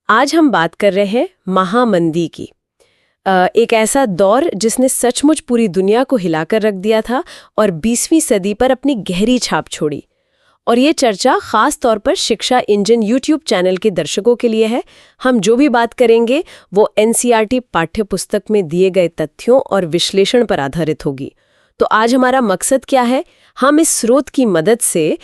आज हम बात कर रहे हैं महामंदी की। एक ऐसा दौर जिसने सचमुच पूरी दुनिया को हिलाकर रख दिया था और 20वीं सदी पर अपनी गहरी छाप छोड़ी। और ये चर्चा खास तौर पर शिक्षा इंजन यूट्यूब चैनल के दर्शकों के लिए है। हम जो भी बात करेंगे वो एनसीईआरटी पाठ्यपुस्तक में दिए गए तथ्यों और विश्लेषण पर आधारित होगी। तो आज हमारा मकसद क्या है? हम इस स्रोत की मदद से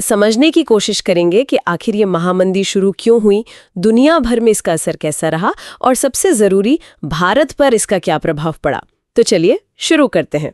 समझने की कोशिश करेंगे कि आखिर ये महामंदी शुरू क्यों हुई, दुनिया भर में इसका असर कैसा रहा और सबसे ज़रूरी भारत पर इसका क्या प्रभाव पड़ा। तो चलिए शुरू करते हैं।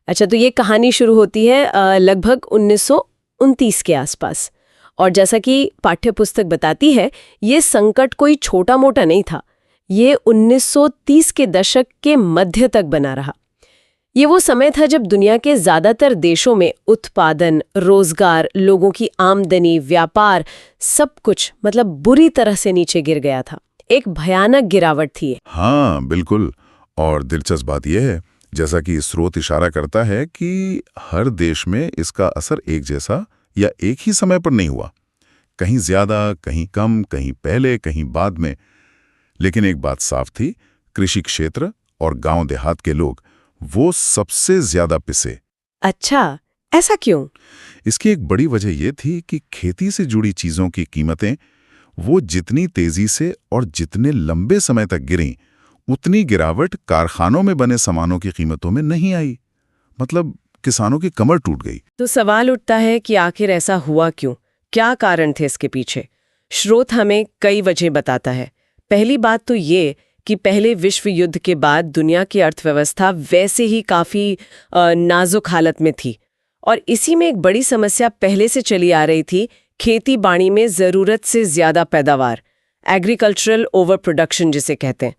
अच्छा, तो ये कहानी शुरू होती है लगभग 1929 के आसपास। और जैसा कि पाठ्यपुस्तक बताती है, ये संकट कोई छोटा मोटा नहीं था। ये 1930 के दशक के मध्य तक बना रहा। ये वो समय था जब दुनिया के ज्यादातर देशों में उत्पादन, रोजगार, लोगों की आमदनी, व्यापार, सब कुछ मतलब बुरी तरह से नीचे गिर गया था। एक भयानक गिरावट थी। हाँ, बिल्कुल। और दिलचस्प बात यह है, जैसा कि स्रोत इशारा करता है कि हर देश में इसका असर एक जैसा या एक ही समय पर नहीं हुआ। कहीं ज्यादा, कहीं कम, कहीं पहले, कहीं बाद में। लेकिन एक बात साफ थी, कृषि क्षेत्र और गांव देहात के लोग वो सबसे ज्यादा पिसे। अच्छा, ऐसा क्यों? इसकी एक बड़ी वजह यह थी कि खेती से जुड़ी चीजों की कीमतें वो जितनी तेजी से और जितने लंबे समय तक गिरीं, उतनी गिरावट कारखानों में बने सामानों की कीमतों में नहीं आई। मतलब किसानों की कमर टूट गई। तो सवाल उठता है कि आखिर ऐसा हुआ क्यों? क्या कारण थे इसके पीछे? स्रोत हमें कई वजह बताता है। पहली बात तो ये कि पहले विश्व युद्ध के बाद दुनिया की अर्थव्यवस्था वैसे ही काफ़ी नाजुक हालत में थी। और इसी में एक बड़ी समस्या पहले से चली आ रही थी, खेती बाड़ी में ज़रूरत से ज़्यादा पैदावार, एग्रीकल्चरल ओवर प्रोडक्शन जिसे कहते हैं।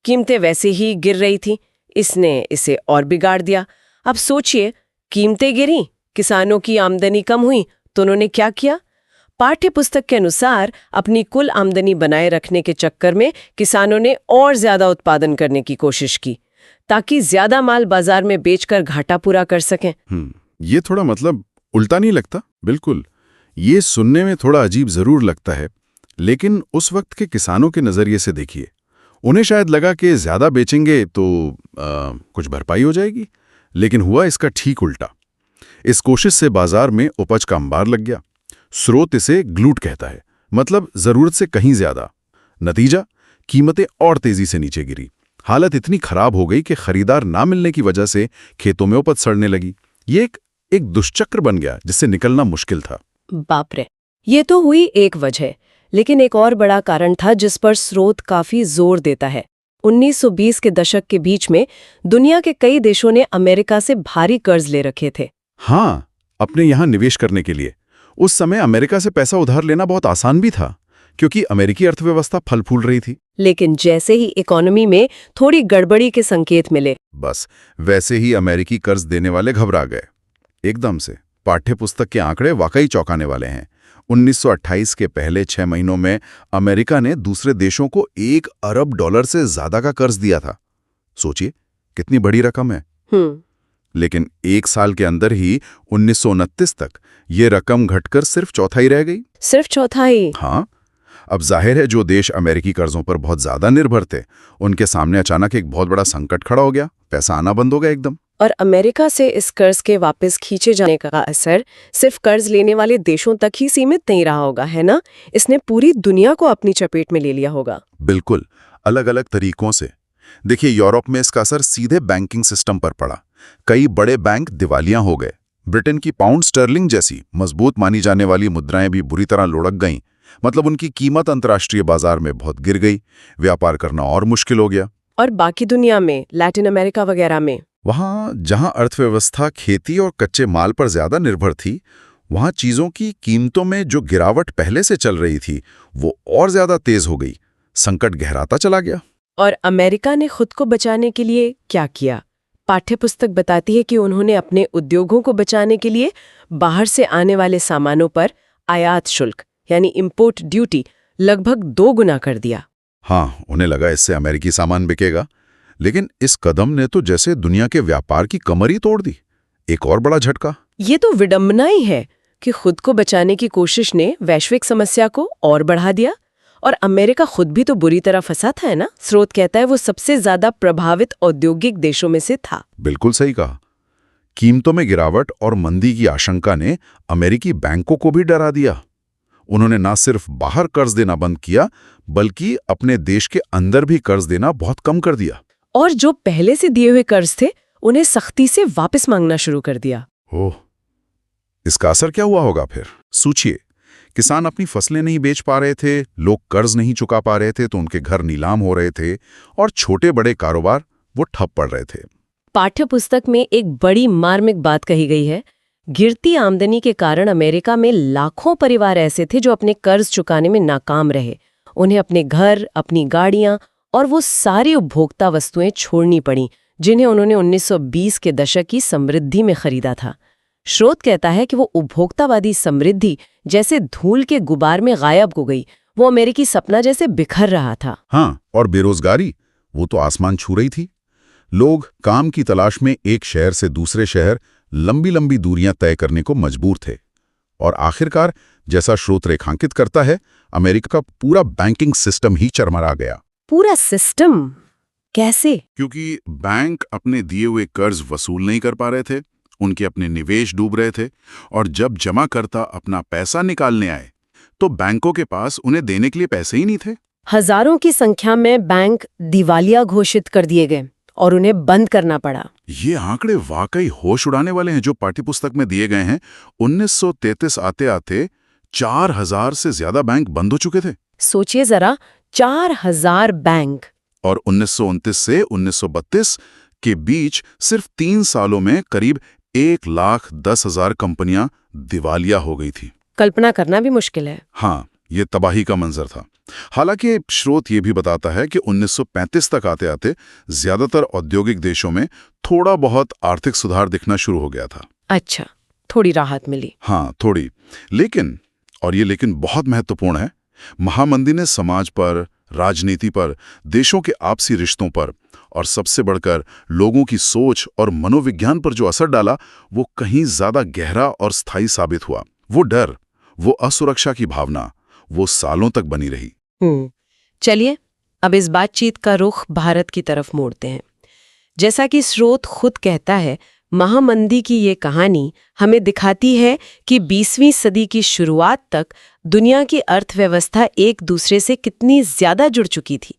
कीमतें वैसे ही गिर रही थी, इसने इसे और बिगाड़ दिया। अब सोचिए, कीमतें गिरी, किसानों की आमदनी कम हुई, तो उन्होंने क्या किया? पाठ्यपुस्तक के अनुसार अपनी कुल आमदनी बनाए रखने के चक्कर में किसानों ने और ज्यादा उत्पादन करने की कोशिश की ताकि ज्यादा माल बाजार में बेचकर घाटा पूरा कर सकें। ये थोड़ा मतलब उल्टा नहीं लगता? बिल्कुल। ये सुनने में थोड़ा अजीब जरूर लगता है, लेकिन उस वक्त के किसानों के नजरिए से देखिए, उन्हें शायद लगा कि ज्यादा बेचेंगे तो कुछ भरपाई हो जाएगी। लेकिन हुआ इसका ठीक उल्टा। इस कोशिश से बाजार में उपज का अंबार लग गया। स्रोत इसे ग्लूट कहता है, मतलब जरूरत से कहीं ज्यादा। नतीजा, कीमतें और तेजी से नीचे गिरी। हालत इतनी खराब हो गई कि खरीदार ना मिलने की वजह से खेतों में उपज सड़ने लगी। ये एक दुष्चक्र बन गया जिससे निकलना मुश्किल था। बाप रे, ये तो हुई एक वजह, लेकिन एक और बड़ा कारण था जिस पर स्रोत काफी जोर देता है। 1920 के दशक के बीच में दुनिया के कई देशों ने अमेरिका से भारी कर्ज ले रखे थे। हाँ, अपने यहाँ निवेश करने के लिए। उस समय अमेरिका से पैसा उधार लेना बहुत आसान भी था, क्योंकि अमेरिकी अर्थव्यवस्था फल फूल रही थी। लेकिन जैसे ही इकोनॉमी में थोड़ी गड़बड़ी के संकेत मिले, बस वैसे ही अमेरिकी कर्ज देने वाले घबरा गए एकदम से। पाठ्यपुस्तक के आंकड़े वाकई चौंकाने वाले हैं। 1928 के पहले 6 महीनों में अमेरिका ने दूसरे देशों को $1 अरब से ज्यादा का कर्ज दिया था। सोचिए कितनी बड़ी रकम है। लेकिन एक साल के अंदर ही 1929 तक ये रकम घटकर सिर्फ चौथाई रह गई। सिर्फ चौथाई? हाँ। अब जाहिर है जो देश अमेरिकी कर्जों पर बहुत ज्यादा निर्भर थे, उनके सामने अचानक एक बहुत बड़ा संकट खड़ा हो गया। पैसा आना बंद हो गया एकदम। और अमेरिका से इस कर्ज के वापस खींचे जाने का असर सिर्फ कर्ज लेने वाले देशों तक ही सीमित नहीं रहा होगा, है ना? इसने पूरी दुनिया को अपनी चपेट में ले लिया होगा। बिल्कुल, अलग अलग तरीकों से। देखिए, यूरोप में इसका असर सीधे बैंकिंग सिस्टम पर पड़ा। कई बड़े बैंक दिवालिया हो गए। ब्रिटेन की पाउंड स्टर्लिंग जैसी मजबूत मानी जाने वाली मुद्राएं भी बुरी तरह लुढ़क गईं। मतलब उनकी कीमत अंतर्राष्ट्रीय बाजार में बहुत गिर गई। व्यापार करना और मुश्किल हो गया। और बाकी दुनिया में, लैटिन अमेरिका वगैरह में, वहां जहां अर्थव्यवस्था खेती और कच्चे माल पर ज्यादा निर्भर थी, वहां चीजों की कीमतों में जो गिरावट पहले से चल रही थी वो और ज्यादा तेज हो गई। संकट गहराता चला गया। और अमेरिका ने खुद को बचाने के लिए क्या किया? पाठ्यपुस्तक बताती है कि उन्होंने अपने उद्योगों को बचाने के लिए बाहर से आने वाले सामानों पर आयात शुल्क यानी इंपोर्ट ड्यूटी लगभग 2 गुना कर दिया। हाँ, उन्हें लगा इससे अमेरिकी सामान बिकेगा। लेकिन इस कदम ने तो जैसे दुनिया के व्यापार की कमर ही तोड़ दी। एक और बड़ा झटका। ये तो विडंबना ही है कि खुद को बचाने की कोशिश ने वैश्विक समस्या को और बढ़ा दिया। और अमेरिका खुद भी तो बुरी तरह फंसा था, है ना? स्रोत कहता है वो सबसे ज्यादा प्रभावित औद्योगिक देशों में से था। बिल्कुल सही कहा। कीमतों में गिरावट और मंदी की आशंका ने अमेरिकी बैंकों को भी डरा दिया। उन्होंने ना सिर्फ बाहर कर्ज देना बंद किया, बल्कि अपने देश के अंदर भी कर्ज देना बहुत कम कर दिया। और जो पहले से दिए हुए कर्ज थे उन्हें सख्ती से वापस मांगना शुरू कर दिया। ओह, इसका असर क्या हुआ होगा फिर? सोचिए, किसान अपनी फसलें नहीं बेच पा रहे थे, लोग कर्ज नहीं चुका पा रहे थे तो उनके घर नीलाम हो रहे थे, और छोटे बड़े कारोबार वो ठप पड़ रहे थे। पाठ्य पुस्तक में एक बड़ी मार्मिक बात कही गई है। गिरती आमदनी के कारण अमेरिका में लाखों परिवार ऐसे थे जो अपने कर्ज चुकाने में नाकाम रहे। उन्हें अपने घर, अपनी गाड़ियां और वो सारी उपभोक्ता वस्तुएं छोड़नी पड़ी जिन्हें उन्होंने 1920 के दशक की समृद्धि में खरीदा था। स्रोत कहता है कि वो उपभोक्तावादी समृद्धि जैसे धूल के गुबार में गायब हो गई। वो अमेरिकी सपना जैसे बिखर रहा था। हाँ, और बेरोजगारी वो तो आसमान छू रही थी। लोग काम की तलाश में एक शहर से दूसरे शहर लंबी लंबी दूरियां तय करने को मजबूर थे। और आखिरकार, जैसा स्रोत रेखांकित करता है, अमेरिका का पूरा बैंकिंग सिस्टम ही चरमरा गया। पूरा सिस्टम कैसे? क्योंकि बैंक अपने दिए हुए कर्ज वसूल नहीं कर पा रहे थे, उनके अपने निवेश डूब रहे थे, और जब जमाकर्ता अपना पैसा निकालने आए तो बैंकों के पास उन्हें देने के लिए पैसे ही नहीं थे। हजारों की संख्या में बैंक दिवालिया घोषित कर दिए गए और उन्हें बंद करना पड़ा। ये आंकड़े वाकई होश उड़ाने वाले हैं जो पाठ्यपुस्तक में दिए गए हैं। 1933 आते आते 4000 से ज्यादा बैंक बंद हो चुके थे। सोचिए जरा, 4000 बैंक। और 1929 से 1932 के बीच सिर्फ 3 सालों में करीब 1,10,000 कंपनियां दिवालिया हो गई थी। कल्पना करना भी मुश्किल है। हाँ, ये तबाही का मंजर था। हालांकि स्रोत ये भी बताता है कि 1935 तक आते आते ज्यादातर औद्योगिक देशों में थोड़ा बहुत आर्थिक सुधार दिखना शुरू हो गया था। अच्छा, थोड़ी राहत मिली। हाँ, थोड़ी। लेकिन, और ये लेकिन बहुत महत्वपूर्ण है, महामंदी ने समाज पर, राजनीति पर, देशों के आपसी रिश्तों पर और सबसे बढ़कर लोगों की सोच और मनोविज्ञान पर जो असर डाला, वो कहीं ज्यादा गहरा और स्थायी साबित हुआ। वो डर, वो असुरक्षा की भावना, वो सालों तक बनी रही। चलिए अब इस बातचीत का रुख भारत की तरफ मोड़ते हैं। जैसा कि स्रोत खुद कहता है, महामंदी की ये कहानी हमें दिखाती है कि 20वीं सदी की शुरुआत तक दुनिया की अर्थव्यवस्था एक दूसरे से कितनी ज्यादा जुड़ चुकी थी।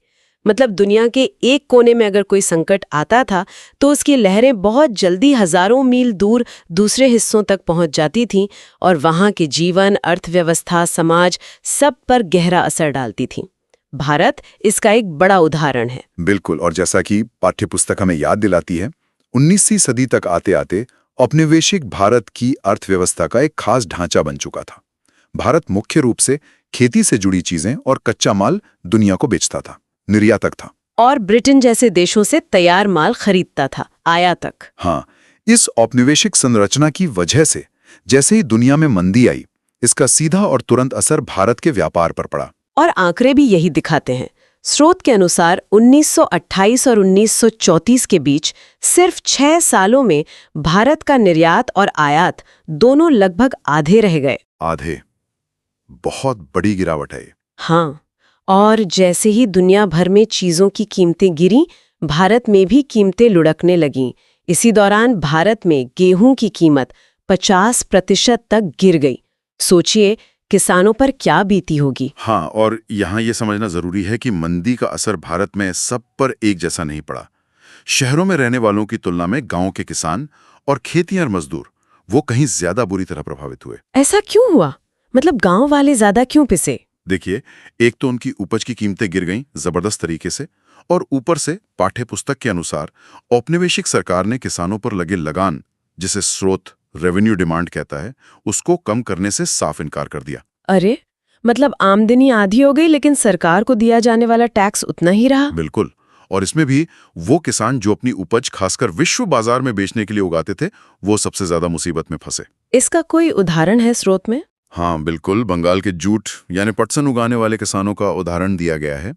मतलब दुनिया के एक कोने में अगर कोई संकट आता था तो उसकी लहरें बहुत जल्दी हजारों मील दूर दूसरे हिस्सों तक पहुंच जाती थीं और वहां के जीवन, अर्थव्यवस्था, समाज सब पर गहरा असर डालती थीं। भारत इसका एक बड़ा उदाहरण है। बिल्कुल, और जैसा कि पाठ्यपुस्तक हमें याद दिलाती है, 19वीं सदी तक आते आते औपनिवेशिक भारत की अर्थव्यवस्था का एक खास ढांचा बन चुका था। भारत मुख्य रूप से खेती से जुड़ी चीजें और कच्चा माल दुनिया को बेचता था, निर्यातक था। और ब्रिटेन जैसे देशों से तैयार माल खरीदता था, आयातक। हाँ, इस औपनिवेशिक संरचना की वजह से जैसे ही दुनिया में मंदी आई, इसका सीधा और तुरंत असर भारत के व्यापार पर पड़ा। और आंकड़े भी यही दिखाते हैं। स्रोत के अनुसार 1928 और 1934 के बीच सिर्फ 6 सालों में भारत का निर्यात और आयात दोनों लगभग आधे रह गए। आधे, बहुत बड़ी गिरावट है। हाँ, और जैसे ही दुनिया भर में चीजों की कीमतें गिरी, भारत में भी कीमतें लुढ़कने लगीं। इसी दौरान भारत में गेहूं की कीमत 50% तक गिर गई। सोचिए किसानों पर क्या बीती होगी। हाँ, और यहाँ ये समझना जरूरी है कि मंदी का असर भारत में सब पर एक जैसा नहीं पड़ा। शहरों में रहने वालों की तुलना में गांव के किसान और खेतिहर मजदूर वो कहीं ज्यादा बुरी तरह प्रभावित हुए। ऐसा क्यों हुआ? मतलब गांव वाले ज्यादा क्यों पिसे? देखिए, एक तो उनकी उपज की कीमतें गिर गईं जबरदस्त तरीके से, और ऊपर से पाठ्यपुस्तक के अनुसार औपनिवेशिक सरकार ने किसानों पर लगे लगान, जिसे स्रोत रेवेन्यू डिमांड कहता है, उसको कम करने से साफ इनकार कर दिया। अरे, मतलब आमदनी आधी हो गई लेकिन सरकार को दिया जाने वाला टैक्स उतना ही रहा। बिल्कुल, और इसमें भी वो किसान जो अपनी उपज खासकर विश्व बाजार में बेचने के लिए उगाते थे, वो सबसे ज्यादा मुसीबत में फंसे। इसका कोई उदाहरण है स्रोत में? हाँ बिल्कुल, बंगाल के जूट यानी पटसन उगाने वाले किसानों का उदाहरण दिया गया है।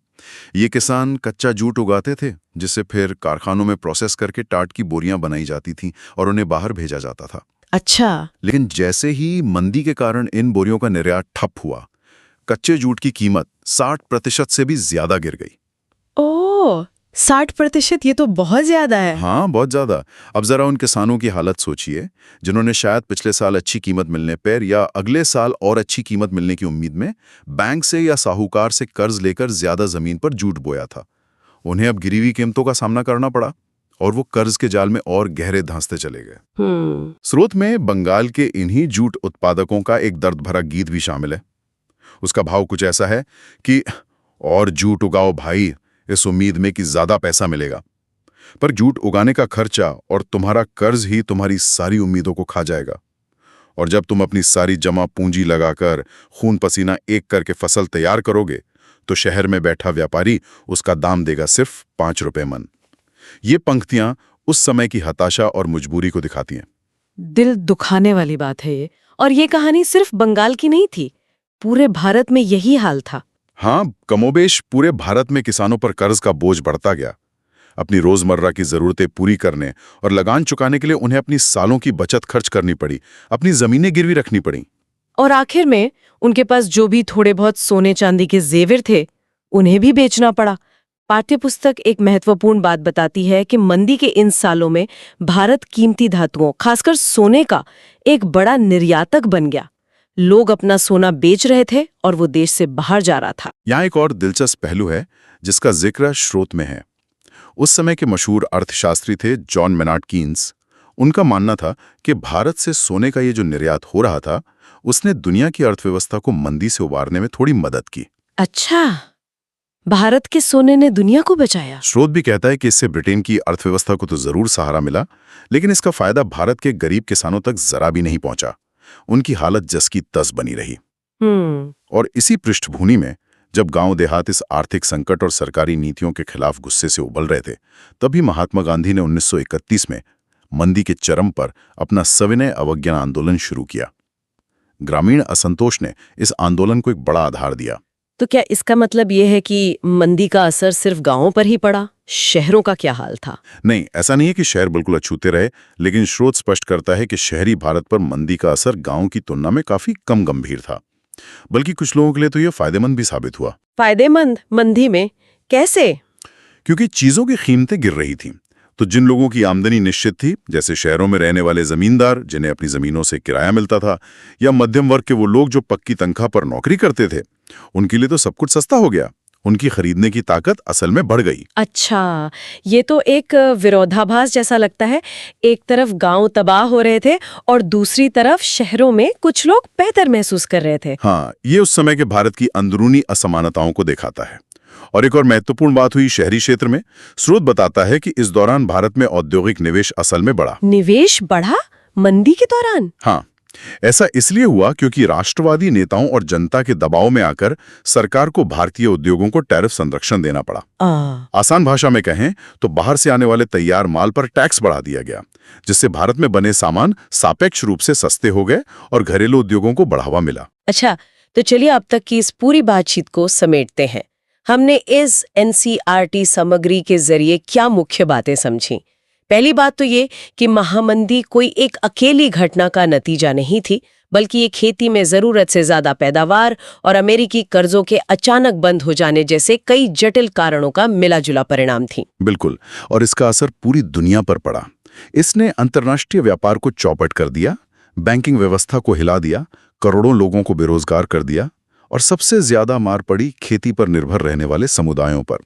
ये किसान कच्चा जूट उगाते थे, जिसे फिर कारखानों में प्रोसेस करके टाट की बोरियां बनाई जाती थीं और उन्हें बाहर भेजा जाता था। अच्छा। लेकिन जैसे ही मंदी के कारण इन बोरियों का निर्यात ठप हुआ, कच्चे जूट की कीमत 60% से भी ज्यादा गिर गई। ओह, 60%? ये तो बहुत ज्यादा है। हाँ, बहुत ज्यादा। अब जरा उन किसानों की हालत सोचिए, जिन्होंने शायद पिछले साल अच्छी कीमत मिलने पर या अगले साल और अच्छी कीमत मिलने की उम्मीद में बैंक से या साहूकार से कर्ज लेकर ज्यादा जमीन पर जूट बोया था। उन्हें अब गिरी हुई कीमतों का सामना करना पड़ा और वो कर्ज के जाल में और गहरे धंसते चले गए। स्रोत में बंगाल के इन्हीं जूट उत्पादकों का एक दर्द भरा गीत भी शामिल है। उसका भाव कुछ ऐसा है कि और जूट उगाओ भाई, इस उम्मीद में कि ज्यादा पैसा मिलेगा, पर जूट उगाने का खर्चा और तुम्हारा कर्ज ही तुम्हारी सारी उम्मीदों को खा जाएगा। और जब तुम अपनी सारी जमा पूंजी लगाकर खून पसीना एक करके फसल तैयार करोगे तो शहर में बैठा व्यापारी उसका दाम देगा सिर्फ 5 रुपए मन। ये पंक्तियां उस समय की हताशा और मजबूरी को दिखाती हैं। दिल दुखाने वाली बात है ये। और ये कहानी सिर्फ बंगाल की नहीं थी, पूरे भारत में यही हाल था। हाँ, कमोबेश पूरे भारत में किसानों पर कर्ज का बोझ बढ़ता गया। अपनी रोजमर्रा की जरूरतें पूरी करने और लगान चुकाने के लिए उन्हें अपनी सालों की बचत खर्च करनी पड़ी, अपनी जमीनें गिरवी रखनी पड़ी। और आखिर में उनके पास जो भी थोड़े बहुत सोने चांदी के जेवर थे, उन्हें भी बेचना पड़ा। पाठ्यपुस्तक एक महत्वपूर्ण बात बताती है कि मंदी के इन सालों में भारत कीमती धातुओं, खासकर सोने का एक बड़ा निर्यातक बन गया। लोग अपना सोना बेच रहे थे और वो देश से बाहर जा रहा था। यहाँ एक और दिलचस्प पहलू है जिसका जिक्र स्रोत में है। उस समय के मशहूर अर्थशास्त्री थे जॉन मेनार्ड कीन्स। उनका मानना था कि भारत से सोने का ये जो निर्यात हो रहा था, उसने दुनिया की अर्थव्यवस्था को मंदी से उबारने में थोड़ी मदद की। अच्छा, भारत के सोने ने दुनिया को बचाया। स्रोत भी कहता है कि इससे ब्रिटेन की अर्थव्यवस्था को तो जरूर सहारा मिला, लेकिन इसका फायदा भारत के गरीब किसानों तक जरा भी नहीं पहुंचा। उनकी हालत जस की तस बनी रही। और इसी पृष्ठभूमि में जब गांव देहात इस आर्थिक संकट और सरकारी नीतियों के खिलाफ गुस्से से उबल रहे थे, तभी महात्मा गांधी ने 1931 में मंदी के चरम पर अपना सविनय अवज्ञा आंदोलन शुरू किया। ग्रामीण असंतोष ने इस आंदोलन को एक बड़ा आधार दिया। तो क्या इसका मतलब ये है कि मंदी का असर सिर्फ गांवों पर ही पड़ा? शहरों का क्या हाल था? नहीं, ऐसा नहीं है कि शहर बिल्कुल अछूते रहे, लेकिन स्रोत स्पष्ट करता है कि शहरी भारत पर मंदी का असर गांव की तुलना में काफी कम गंभीर था। बल्कि कुछ लोगों के लिए तो यह फायदेमंद भी साबित हुआ। फायदेमंद मंदी में कैसे? क्योंकि चीजों की कीमतें गिर रही थीं, तो जिन लोगों की आमदनी निश्चित थी, जैसे शहरों में रहने वाले जमींदार जिन्हें अपनी जमीनों से किराया मिलता था, या मध्यम वर्ग के वो लोग जो पक्की तनख्वाह पर नौकरी करते थे, उनके लिए तो सब कुछ सस्ता हो गया। उनकी खरीदने की ताकत असल में बढ़ गई। अच्छा, ये तो एक विरोधाभास जैसा लगता है। एक तरफ गांव तबाह हो रहे थे और दूसरी तरफ शहरों में कुछ लोग बेहतर महसूस कर रहे थे। हाँ, ये उस समय के भारत की अंदरूनी असमानताओं को दिखाता है। और एक और महत्वपूर्ण बात हुई शहरी क्षेत्र में। स्रोत बताता है कि इस दौरान भारत में औद्योगिक निवेश असल में बढ़ा। निवेश बढ़ा मंदी के दौरान? हाँ, ऐसा इसलिए हुआ क्योंकि राष्ट्रवादी नेताओं और जनता के दबाव में आकर सरकार को भारतीय उद्योगों को टैरिफ संरक्षण देना पड़ा। आसान भाषा में कहें तो बाहर से आने वाले तैयार माल पर टैक्स बढ़ा दिया गया, जिससे भारत में बने सामान सापेक्ष रूप से सस्ते हो गए और घरेलू उद्योगों को बढ़ावा मिला। अच्छा, तो चलिए अब तक की इस पूरी बातचीत को समेटते हैं। हमने इस एनसीईआरटी सामग्री के जरिए क्या मुख्य बातें समझी? पहली बात तो ये कि महामंदी कोई एक अकेली घटना का नतीजा नहीं थी, बल्कि ये खेती में जरूरत से ज्यादा पैदावार और अमेरिकी कर्जों के अचानक बंद हो जाने जैसे कई जटिल कारणों का मिला-जुला परिणाम थी। बिल्कुल, और इसका असर पूरी दुनिया पर पड़ा। इसने अंतर्राष्ट्रीय व्यापार को चौपट कर दिया, बैंकिंग व्यवस्था को हिला दिया, करोड़ों लोगों को बेरोजगार कर दिया, और सबसे ज्यादा मार पड़ी खेती पर निर्भर रहने वाले समुदायों पर।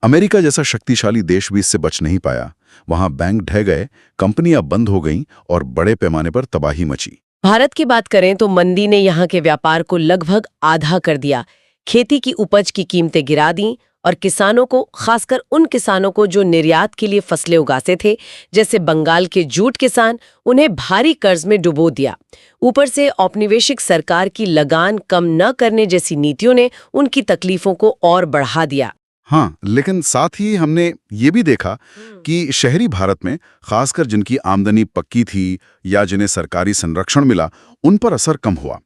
अमेरिका जैसा शक्तिशाली देश भी इससे बच नहीं पाया। वहां बैंक ढह गए, कंपनियां बंद हो गईं और बड़े पैमाने पर तबाही मची। भारत की बात करें तो मंदी ने यहाँ के व्यापार को लगभग आधा कर दिया। खेती की उपज की कीमतें गिरा दी और किसानों को, खासकर उन किसानों को जो निर्यात के लिए फसलें उगाते थे, जैसे बंगाल के जूट किसान, उन्हें भारी कर्ज में डुबो दिया। ऊपर से औपनिवेशिक सरकार की लगान कम न करने जैसी नीतियों ने उनकी तकलीफों को और बढ़ा दिया। हाँ, लेकिन साथ ही हमने ये भी देखा कि शहरी भारत में, खासकर जिनकी आमदनी पक्की थी या जिन्हें सरकारी संरक्षण मिला, उन पर असर कम हुआ।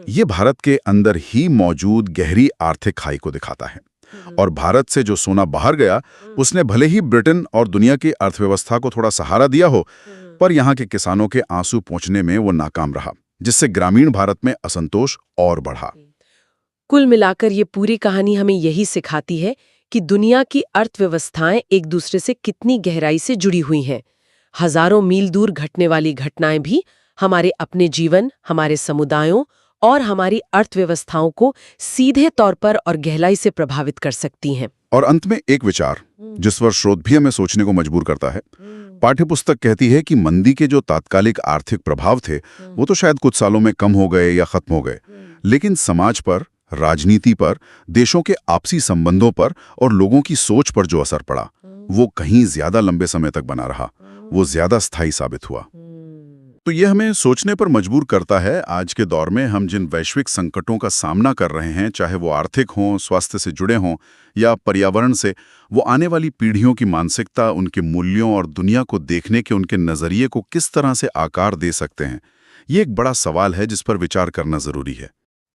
ये भारत के अंदर ही मौजूद गहरी आर्थिक खाई को दिखाता है। और भारत से जो सोना बाहर गया, उसने भले ही ब्रिटेन और दुनिया की अर्थव्यवस्था को थोड़ा सहारा दिया हो, पर यहाँ के किसानों के आंसू पोंछने में वो नाकाम रहा, जिससे ग्रामीण भारत में असंतोष और बढ़ा। कुल मिलाकर ये पूरी कहानी हमें यही सिखाती है कि दुनिया की अर्थव्यवस्थाएं एक दूसरे से कितनी गहराई से जुड़ी हुई हैं। हजारों मील दूर घटने वाली घटनाएं भी हमारे अपने जीवन, हमारे समुदायों और हमारी अर्थव्यवस्थाओं को सीधे तौर पर और गहराई से प्रभावित कर सकती हैं। और अंत में एक विचार जिस पर शोध भी हमें सोचने को मजबूर करता है। पाठ्यपुस्तक कहती है कि मंदी के जो तात्कालिक आर्थिक प्रभाव थे वो तो शायद कुछ सालों में कम हो गए या खत्म हो गए, लेकिन समाज पर, राजनीति पर, देशों के आपसी संबंधों पर और लोगों की सोच पर जो असर पड़ा वो कहीं ज्यादा लंबे समय तक बना रहा, वो ज्यादा स्थायी साबित हुआ। तो ये हमें सोचने पर मजबूर करता है, आज के दौर में हम जिन वैश्विक संकटों का सामना कर रहे हैं, चाहे वो आर्थिक हों, स्वास्थ्य से जुड़े हों या पर्यावरण से, वो आने वाली पीढ़ियों की मानसिकता, उनके मूल्यों और दुनिया को देखने के उनके नजरिए को किस तरह से आकार दे सकते हैं। ये एक बड़ा सवाल है जिस पर विचार करना जरूरी है।